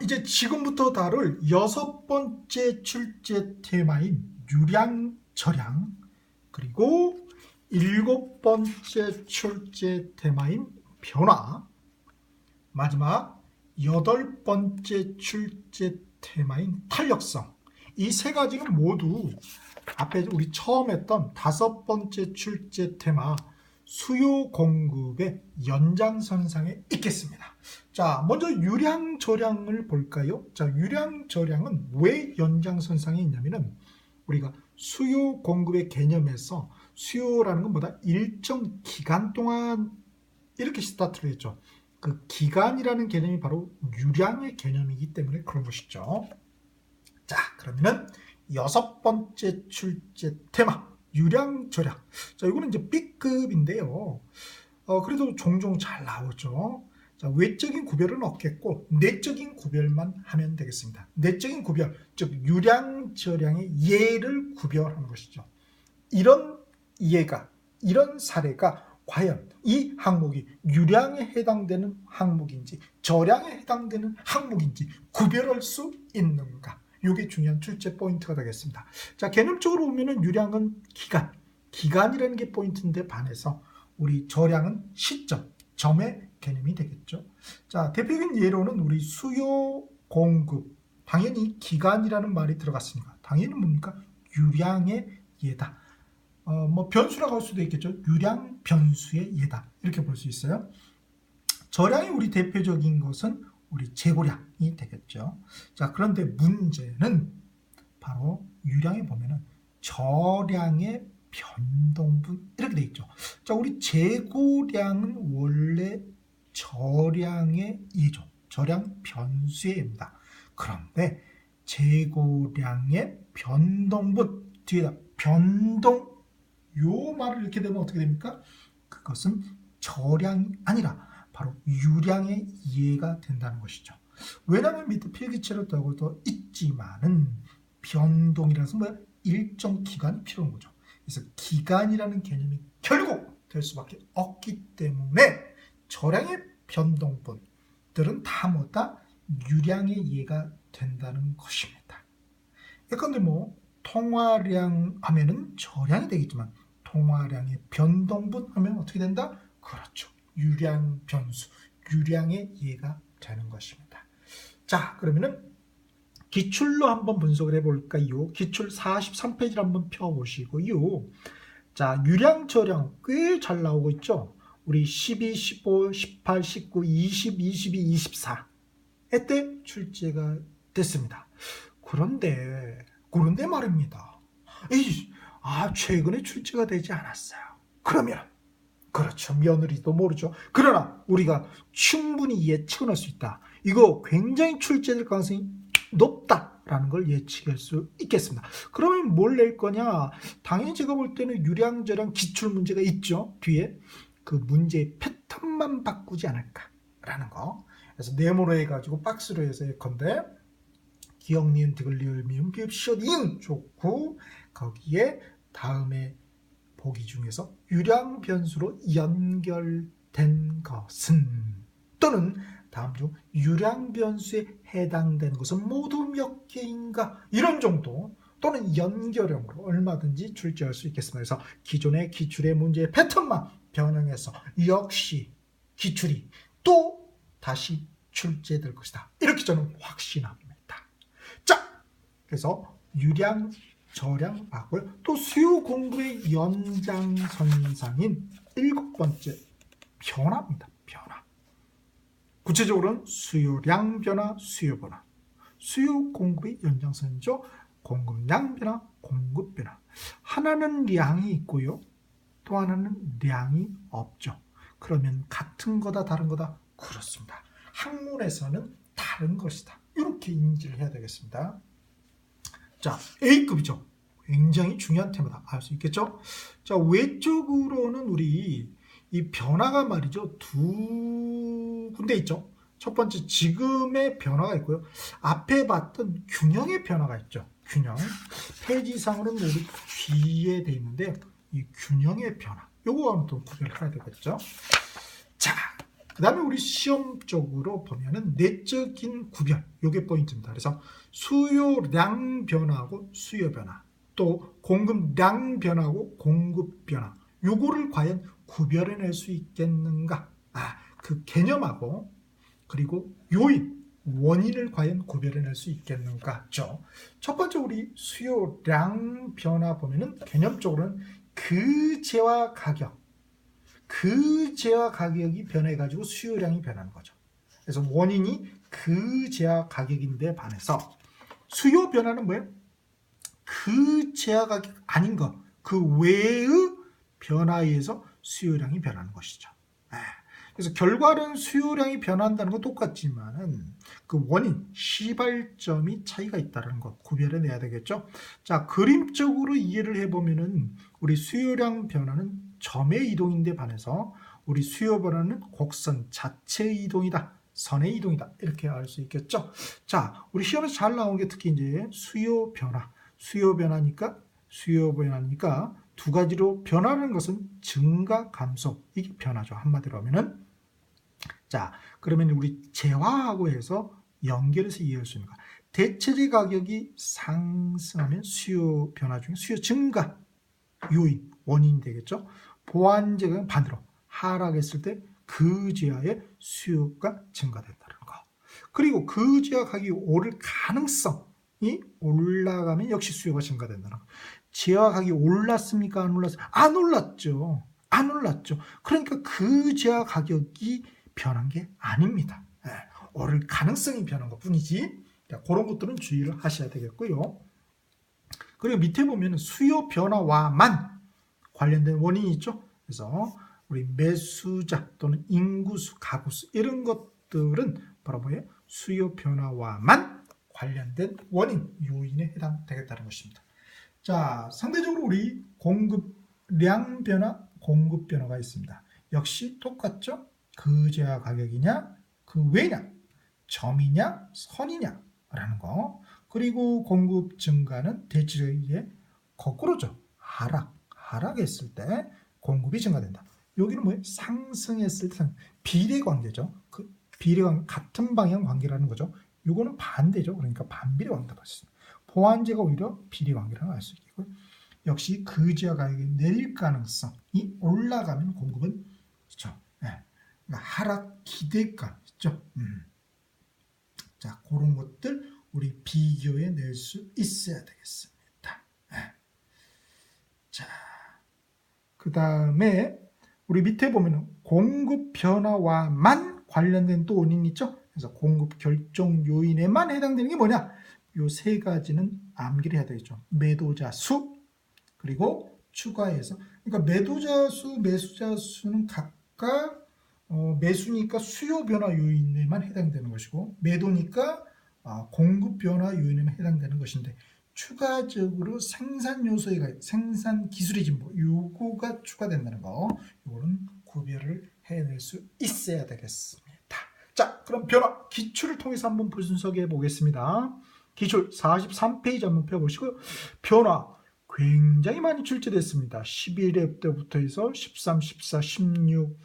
이제 지금부터 다룰 6번째 출제 테마인 유량저량, 그리고 7번째 출제 테마인 변화, 마지막 8번째 출제 테마인 탄력성, 이 세 가지는 모두 앞에 우리 처음 했던 5번째 출제 테마 수요 공급의 연장선상에 있겠습니다. 자, 먼저 유량저량을 볼까요? 자, 유량저량은 왜 연장선상에 있냐면은 우리가 수요 공급의 개념에서 수요라는 건 뭐다? 일정 기간 동안 이렇게 스타트를 했죠. 그 기간이라는 개념이 바로 유량의 개념이기 때문에 그런 것이죠. 자, 그러면은 6번째 출제 테마 유량저량. 자, 이거는 이제 B급인데요. 그래도 종종 잘 나오죠. 자, 외적인 구별은 없겠고 내적인 구별만 하면 되겠습니다. 내적인 구별, 즉 유량저량의 예를 구별하는 것이죠. 이런 예가, 이런 사례가 과연 이 항목이 유량에 해당되는 항목인지 저량에 해당되는 항목인지 구별할 수 있는가? 이게 중요한 출제 포인트가 되겠습니다. 자, 개념적으로 보면은 유량은 기간이라는 게 포인트인데 반해서 우리 저량은 시점, 점의 개념이 되겠죠. 자, 대표적인 예로는 우리 수요 공급, 당연히 기간이라는 말이 들어갔으니까 당연히 뭡니까? 유량의 예다. 뭐 변수라고 할 수도 있겠죠. 유량 변수의 예다. 이렇게 볼 수 있어요. 저량이 우리 대표적인 것은 우리 재고량이 되겠죠. 자, 그런데 문제는 바로 유량에 보면은 저량의 변동분 이렇게 돼 있죠. 자, 우리 재고량은 원래 저량의 예죠. 저량 변수의 예입니다. 그런데 재고량의 변동분 뒤에다 변동 요 말을 이렇게 되면 어떻게 됩니까? 그것은 저량이 아니라 바로 유량의 이해가 된다는 것이죠. 왜냐하면 밑에 필기체로 떠고도 있지만은 변동이라서 뭐 일정 기간이 필요한 거죠. 그래서 기간이라는 개념이 결국 될 수밖에 없기 때문에 저량의 변동분들은 다 뭐다? 유량의 이해가 된다는 것입니다. 예컨대 뭐 통화량 하면은 저량이 되겠지만 통화량의 변동분 하면 어떻게 된다? 그렇죠. 유량 변수, 유량의 이해가 되는 것입니다. 자, 그러면은 기출로 한번 분석을 해볼까요? 기출 43페이지를 한번 펴보시고요. 자, 유량, 저량 꽤 잘 나오고 있죠? 우리 12, 15, 18, 19, 20, 22, 24 이때 출제가 됐습니다. 그런데 말입니다. 최근에 출제가 되지 않았어요. 그러면 그렇죠. 며느리도 모르죠. 그러나 우리가 충분히 예측을 할 수 있다. 이거 굉장히 출제될 가능성이 높다라는 걸 예측할 수 있겠습니다. 그러면 뭘 낼 거냐? 당연히 제가 볼 때는 유량저량 기출 문제가 있죠. 뒤에 그 문제의 패턴만 바꾸지 않을까라는 거. 그래서 네모로 해가지고 박스로 해서 예컨대 기억, 니은, 디귿, 리을, 미음, 비읍, 시옷, 이응 좋고 거기에 다음에 보기 중에서 유량 변수로 연결된 것은 또는 다음 중 유량 변수에 해당되는 것은 모두 몇 개인가 이런 정도 또는 연결형으로 얼마든지 출제할 수 있겠습니다. 그래서 기존의 기출의 문제의 패턴만 변형해서 역시 기출이 또 다시 출제될 것이다. 이렇게 저는 확신합니다. 자, 그래서 유량 저량 봤고요. 또 수요 공급의 연장선상인 7번째 변화입니다. 변화. 구체적으로는 수요량 변화, 수요 변화. 수요 공급의 연장선이죠. 공급량 변화, 공급 변화. 하나는 량이 있고요. 또 하나는 량이 없죠. 그러면 같은 거다 다른 거다? 그렇습니다. 학문에서는 다른 것이다. 이렇게 인지를 해야 되겠습니다. 자, A급이죠. 굉장히 중요한 테마다. 알 수 있겠죠? 자, 외적으로는 우리 이 변화가 말이죠. 두 군데 있죠. 첫 번째 지금의 변화가 있고요. 앞에 봤던 균형의 변화가 있죠. 균형. 페이지상으로는 우리 뒤에 돼 있는데 이 균형의 변화. 요거는 또 구별해야 되겠죠. 자, 그 다음에 우리 시험적으로 보면은 내적인 구별, 요게 포인트입니다. 그래서 수요량 변화하고 수요 변화, 또 공급량 변화하고 공급 변화, 요거를 과연 구별해낼 수 있겠는가? 그 개념하고 그리고 요인, 원인을 과연 구별해낼 수 있겠는가죠. 첫 번째 우리 수요량 변화 보면은 개념적으로는 그 재화 가격이 변해가지고 수요량이 변하는 거죠. 그래서 원인이 그 재화 가격인데 반해서 수요 변화는 뭐예요? 그 재화 가격 아닌 것, 그 외의 변화에 의해서 수요량이 변하는 것이죠. 그래서 결과는 수요량이 변한다는 건 똑같지만은 그 원인, 시발점이 차이가 있다는 것 구별해 내야 되겠죠. 자, 그림적으로 이해를 해보면은 우리 수요량 변화는 점의 이동인데 반해서 우리 수요 변화는 곡선 자체의 이동이다. 선의 이동이다. 이렇게 알 수 있겠죠. 자, 우리 시험에서 잘 나온 게 특히 이제 수요 변화니까 두 가지로 변하는 것은 증가, 감소. 이게 변화죠. 한마디로 하면은. 자, 그러면 우리 재화하고 해서 연결해서 이해할 수 있는 거. 대체재 가격이 상승하면 수요 변화 중에 수요 증가 요인, 원인이 되겠죠. 보완재가 반대로 하락했을 때 그 재화의 수요가 증가된다는 거. 그리고 그 재화 가격이 오를 가능성이 올라가면 역시 수요가 증가된다는 거. 재화 가격이 올랐습니까? 안 올랐어요? 안 올랐죠. 안 올랐죠. 그러니까 그 재화 가격이 변한 게 아닙니다. 오를 가능성이 변한 것 뿐이지. 그런 것들은 주의를 하셔야 되겠고요. 그리고 밑에 보면 수요 변화와만 관련된 원인이 있죠. 그래서 우리 매수자 또는 인구수, 가구수 이런 것들은 바로 뭐예요? 수요 변화와만 관련된 원인, 요인에 해당되겠다는 것입니다. 자, 상대적으로 우리 공급량 변화, 공급 변화가 있습니다. 역시 똑같죠? 그 재화 가격이냐, 그 외냐, 점이냐, 선이냐라는 거. 그리고 공급 증가는 대체적인 거꾸로죠. 하락했을 때 공급이 증가된다. 여기는 뭐예요? 상승했을 때 비례 관계죠. 그 비례 관계, 같은 방향 관계라는 거죠. 이거는 반대죠. 그러니까 반비례 관계라고 할 수 있습니다. 보완제가 오히려 비례 관계라고 할 수 있고요. 역시 그 재화 가격이 내릴 가능성이 올라가면 공급은 그렇죠. 하락 기대감 있죠. 자, 그런 것들 우리 비교해 낼 수 있어야 되겠습니다. 자, 그 다음에 우리 밑에 보면은 공급 변화와만 관련된 또 원인이 있죠. 그래서 공급 결정 요인에만 해당되는 게 뭐냐? 요 세 가지는 암기를 해야 되겠죠. 매도자 수, 그리고 추가해서, 그러니까 매도자 수, 매수자 수는 각각 매수니까 수요 변화 요인에만 해당되는 것이고, 매도니까 공급 변화 요인에만 해당되는 것인데, 추가적으로 생산 요소에 생산 기술의 진보, 요거가 추가된다는 거, 요거는 구별을 해낼 수 있어야 되겠습니다. 자, 그럼 변화 기출을 통해서 한번 분석해 보겠습니다. 기출 43페이지 한번 펴보시고요. 변화 굉장히 많이 출제됐습니다. 11회 때부터 해서 13, 14, 16,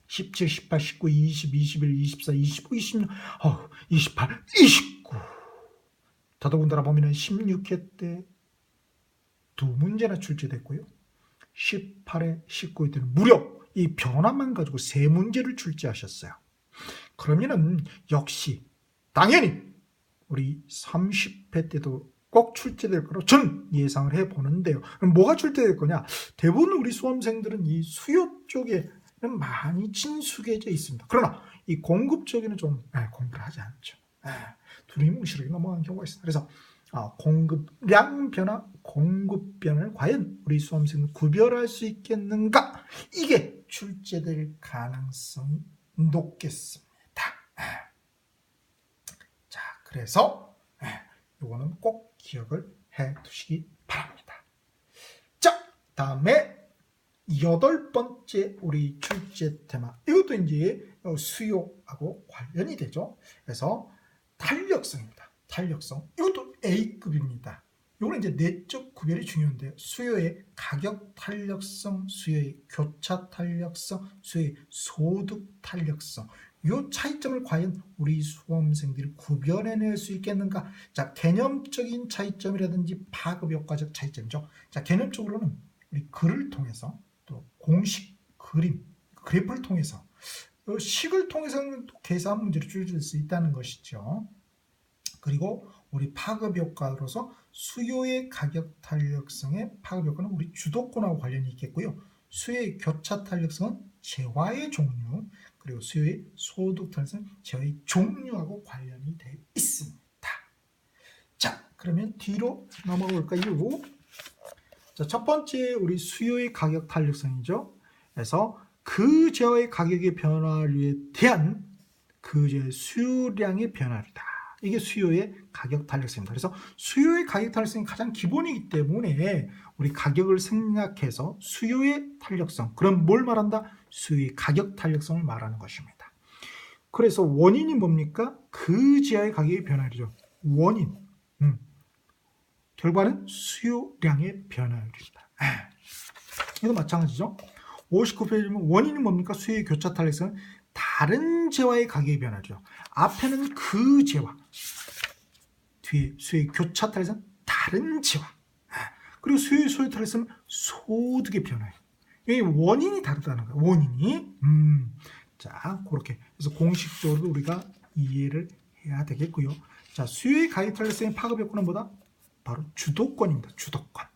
17, 18, 19, 20, 21, 24, 25, 26, 28, 29. 더더군다나 보면 16회 때 2문제나 출제됐고요. 18회, 19회 때는 무려 이 변화만 가지고 3문제를 출제하셨어요. 그러면은 역시 당연히 우리 30회 때도 꼭 출제될 거로 전 예상을 해보는데요. 그럼 뭐가 출제될 거냐? 대부분 우리 수험생들은 이 수요 쪽에는 많이 친숙해져 있습니다. 그러나 이 공급 쪽에는 좀 공부를 하지 않죠. 두리뭉실하게 넘어가는 경우가 있습니다. 그래서 공급량 변화, 공급 변화를 과연 우리 수험생은 구별할 수 있겠는가? 이게 출제될 가능성이 높겠습니다. 자, 그래서 이거는 꼭 기억을 해 두시기 바랍니다. 자, 다음에 8번째 우리 출제 테마. 이것도 이제 수요하고 관련이 되죠. 그래서 탄력성입니다. 탄력성. 이것도 A급입니다. 요거는 이제 내적 구별이 중요한데 수요의 가격 탄력성, 수요의 교차 탄력성, 수요의 소득 탄력성. 요 차이점을 과연 우리 수험생들이 구별해낼 수 있겠는가? 자, 개념적인 차이점이라든지 파급 효과적 차이점이죠. 자, 개념적으로는 우리 글을 통해서 또 공식, 그림, 그래프를 통해서 식을 통해서는 계산 문제를 줄일 수 있다는 것이죠. 그리고 우리 파급 효과로서 수요의 가격 탄력성의 파급 효과는 우리 주도권하고 관련이 있겠고요. 수요의 교차 탄력성은 재화의 종류, 그리고 수요의 소득 탄력성은 재화의 종류하고 관련이 되어 있습니다. 자, 그러면 뒤로 넘어가 볼까요? 자, 첫 번째 우리 수요의 가격 탄력성이죠. 그래서 그 재화의 가격의 변화에 대한 그 수요량의 변화다. 이게 수요의 가격 탄력성입니다. 그래서 수요의 가격 탄력성이 가장 기본이기 때문에 우리 가격을 생략해서 수요의 탄력성, 그럼 뭘 말한다? 수요의 가격 탄력성을 말하는 것입니다. 그래서 원인이 뭡니까? 그 지하의 가격의 변화율이죠. 원인. 결과는 수요량의 변화율입니다. 이거 마찬가지죠. 59페이지 보면 원인이 뭡니까? 수요의 교차 탄력성은 다른 재화의 가격의 변화죠. 앞에는 그 재화, 뒤에 수요의 교차 탄력성은 다른 재화, 그리고 수요의 소요 탄력성은 소득의 변화예요. 이 원인이 다르다는 거예요. 원인이. 자, 그렇게. 그래서 공식적으로 우리가 이해를 해야 되겠고요. 자, 수요의 가격 탄력성의 파급 효과는 뭐다? 바로 주도권입니다. 주도권.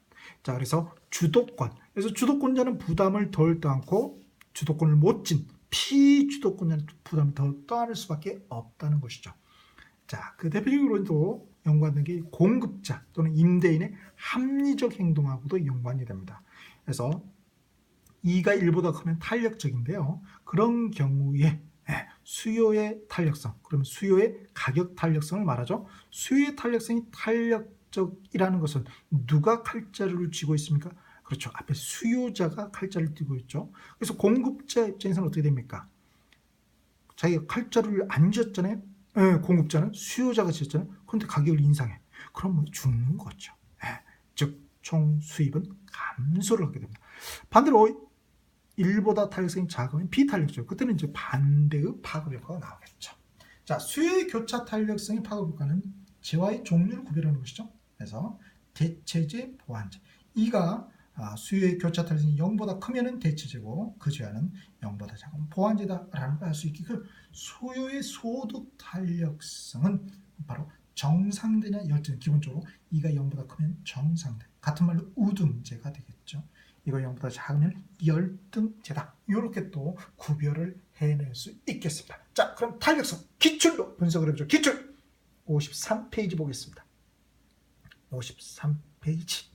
자, 그래서 주도권. 그래서 주도권자는 부담을 덜 떠안고 주도권을 못 진 피주도권자는 부담을 더 떠안을 수밖에 없다는 것이죠. 자, 그 대표적으로도 연관된 게 공급자 또는 임대인의 합리적 행동하고도 연관이 됩니다. 그래서 2가 1보다 크면 탄력적인데요. 그런 경우에 수요의 탄력성, 그러면 수요의 가격 탄력성을 말하죠. 수요의 탄력성이 탄력적이라는 것은 누가 칼자루를 쥐고 있습니까? 그렇죠. 앞에 수요자가 칼자루를 쥐고 있죠. 그래서 공급자 입장에서는 어떻게 됩니까? 자기가 칼자루를 안 쥐었잖아요. 공급자는 수요자가 쥐었잖아요. 그런데 가격을 인상해. 그럼 뭐 죽는 거죠. 즉, 총 수입은 감소를 하게 됩니다. 반대로 1보다 탄력성이 작으면 비탄력적. 그때는 이제 반대의 파급 효과가 나오겠죠. 자, 수요의 교차 탄력성의 파급 효과는 재화의 종류를 구별하는 것이죠. 그래서 대체재, 보완재. 이가 수요의 교차 탄력성이 0보다 크면은 대체재고 그 재화는 0보다 작으면 보완재다라는 걸 알 수 있기. 그 수요의 소득 탄력성은 바로 정상대냐 열등. 기본적으로 이가 0보다 크면 정상대. 같은 말로 우등재가 되겠죠. 이거 0보다 작으면 열등제다. 이렇게 또 구별을 해낼 수 있겠습니다. 자, 그럼 탄력성 기출로 분석을 해보죠. 기출 53페이지 보겠습니다. 53페이지.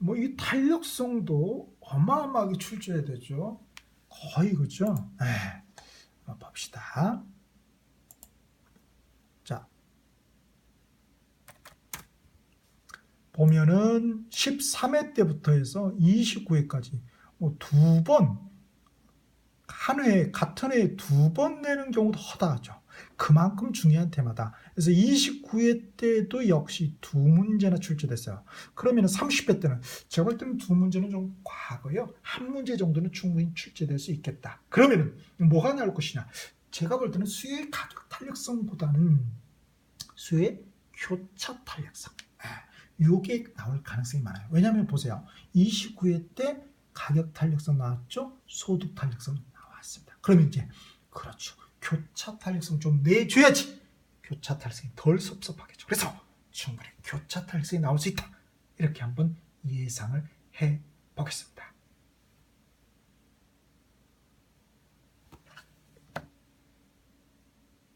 뭐 이 탄력성도 어마어마하게 출제해야 되죠. 거의 그죠. 봅시다. 자, 보면은 13회 때부터 해서 29회까지 뭐 두 번, 한 회, 같은 회에 두 번 내는 경우도 허다하죠. 그만큼 중요한 테마다. 그래서 29회 때도 역시 두 문제나 출제됐어요. 그러면 30회 때는 제가 볼 때는 두 문제는 좀 과거요. 한 문제 정도는 충분히 출제될 수 있겠다. 그러면은 뭐가 나올 것이냐? 제가 볼 때는 수요의 가격 탄력성보다는 수요의 교차 탄력성. 요게 나올 가능성이 많아요. 왜냐하면 보세요. 29회 때 가격 탄력성 나왔죠? 소득 탄력성 나왔습니다. 그러면 이제 그렇죠. 교차 탄력성 좀 내줘야지 교차 탄력성이 덜 섭섭하겠죠. 그래서 충분히 교차 탄력성이 나올 수 있다. 이렇게 한번 예상을 해보겠습니다.